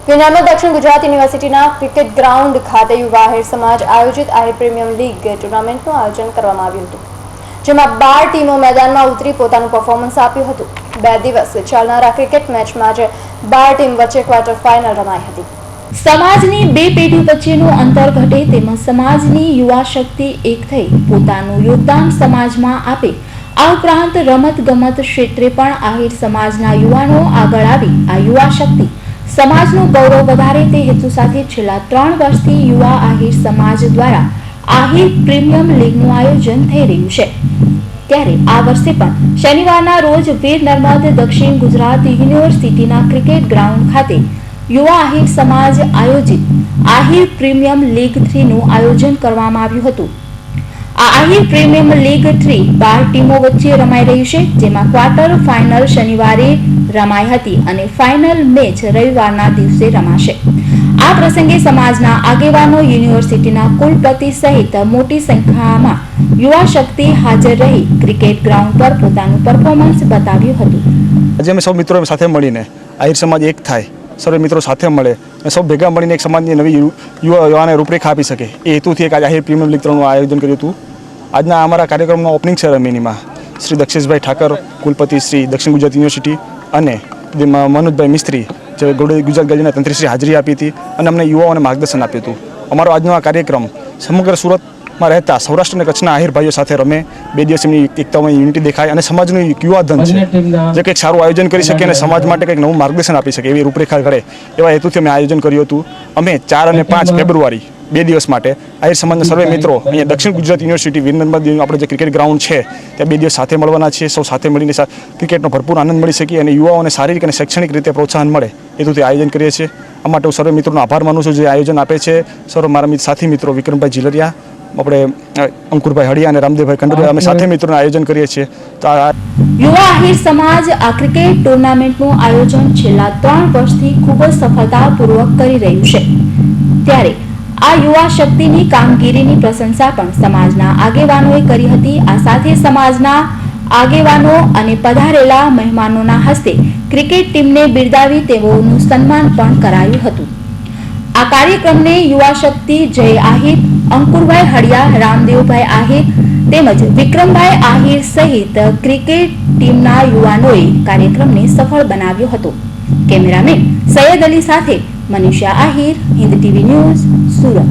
વિનામાં દક્ષિણ ગુજરાત યુનિવર્સિટીના cricket ground ખાતે યુવા આહિર સમાજ આયોજિત આહિર પ્રીમિયમ લીગ ટુર્નામેન્ટનું આયોજન કરવામાં આવ્યું હતું, જેમાં 12 ટીમો મેદાનમાં ઉતરી પોતાનું પરફોર્મન્સ આપ્યું હતું। 2 દિવસ ચાલનારા ક્રિકેટ મેચમાં જ 12 ટીમ વચ્ચે ક્વાર્ટર ફાઇનલ રમાઈ હતી। સમાજની બે પેઢી વચ્ચેનું અંતર ઘટે તેમજ સમાજની યુવા શક્તિ એક થઈ પોતાનું યોગદાન સમાજમાં આપે, આ ઉપરાંત રમત ગમત ક્ષેત્રે પણ આહિર સમાજના યુવાનો આગળ આવી આ યુવા શક્તિ સમાજનું ગૌરવ વધારે તે હેતુ સાથે છેલ્લા 3 વર્ષથી યુવા આહિર સમાજ દ્વારા આહિર પ્રીમિયમ લીગનું આયોજન થઈ રહ્યું છે। ત્યારે આ વર્ષે પણ શનિવારના રોજ વીર નર્મદ દક્ષિણ ગુજરાત યુનિવર્સિટીના ક્રિકેટ ગ્રાઉન્ડ ખાતે યુવા આહિર સમાજ આયોજિત આહિર પ્રીમિયમ લીગ 3 નું આયોજન કરવામાં આવ્યું હતું। આ આહિર પ્રીમિયમ લીગ 3 12 ટીમો વચ્ચે રમાઈ રહી છે, જેમાં ક્વાર્ટર ફાઇનલ શનિવારે રમાઈ હતી અને ફાઇનલ મેચ રવિવારના દિવસે રમાશે। આ પ્રસંગે સમાજના આગેવાનો, યુનિવર્સિટીના કુલપતિ સહિત મોટી સંખ્યામાં યુવા શક્તિ હાજર રહી ક્રિકેટ ગ્રાઉન્ડ પર પોતાનું પરફોર્મન્સ બતાવ્યું હતું। આજે અમે સૌ મિત્રો સાથે મળીને આહિર સમાજ એક થાય, સર્વે મિત્રો સાથે મળે અને સૌ ભેગા મળીને એક સમાજની નવી યુવાને રૂપરેખા આપી શકે એ હેતુથી એક આજે આહિર પ્રીમિયમ લીગ 3નું આયોજન કર્યું હતું। આજના અમારા કાર્યક્રમના ઓપનિંગ સેરેમનીમાં શ્રી દક્ષેશભાઈ ઠાકર, કુલપતિ શ્રી દક્ષિણ ગુજરાત યુનિવર્સિટી અને મનોજભાઈ મિસ્ત્રી જે ગુજરાત ગેલેરીના તંત્રીશ્રી હાજરી આપી હતી અને અમને યુવાઓને માર્ગદર્શન આપ્યું હતું। અમારો આજનો આ કાર્યક્રમ સમગ્ર સુરતમાં રહેતા સૌરાષ્ટ્ર અને કચ્છના આહિર ભાઈઓ સાથે રમે, 2 દિવસ એમની એકતામાં યુનિટી દેખાય અને સમાજનું યુવાધન છે જે કંઈક સારું આયોજન કરી શકે અને સમાજ માટે કંઈક નવું માર્ગદર્શન આપી શકે એવી રૂપરેખા ઘડે એવા હેતુથી અમે આયોજન કર્યું હતું। અમે 4 અને 5 ફેબ્રુઆરી 2 દિવસ માટે આહિર સમાજના સર્વે મિત્રો અહીંયા દક્ષિણ ગુજરાત યુનિવર્સિટી વીર નર્મદ આપણે જે ક્રિકેટ ગ્રાઉન્ડ છે ત્યાં 2 દિવસ સાથે મળવાના છીએ। સૌ સાથે મળીને ક્રિકેટનો ભરપૂર આનંદ મળી શકીએ અને યુવાઓને શારીરિક અને શૈક્ષણિક રીતે પ્રોત્સાહન મળે એ હેતુથી આયોજન કરીએ છીએ। આ માટે હું સર્વે મિત્રોનો આભાર માનું છું જે આયોજન આપે છે। સર્વ મારા સાથી મિત્રો વિક્રમભાઈ જીલરિયા, આપણે અંકુરભાઈ હળિયા અને રામદેવભાઈ કંડરિયા અમે સાથે મિત્રોનું આયોજન કરીએ છીએ। તો યુવા આહિર સમાજ આ ક્રિકેટ ટુર્નામેન્ટનું આયોજન છેલ્લા 3 વર્ષથી ખૂબ જ સફળતાપૂર્વક કરી રહ્યું છે। ત્યારે આ યુવા શક્તિની કામગીરીની પ્રશંસા પણ સમાજના આગેવાનોએ કરી હતી। આ સાથે સમાજના આગેવાનો અને પધારેલા મહેમાનોના હસ્તે ક્રિકેટ ટીમને બિરદાવી તેઓનું સન્માન પણ કરાયું હતું। આ કાર્યક્રમને યુવા શક્તિ જય આહિર, અંકુરભાઈ હળિયા, રામદેવભાઈ આહિર તેમજ વિક્રમભાઈ આહિર સહિત ક્રિકેટ ટીમના યુવાનોએ કાર્યક્રમને સફળ બનાવ્યો હતો। કેમેરામેન સૈયદ અલી સાથે મનીષા આહિર, હિન્દ ટીવી ન્યૂઝ, સુરત।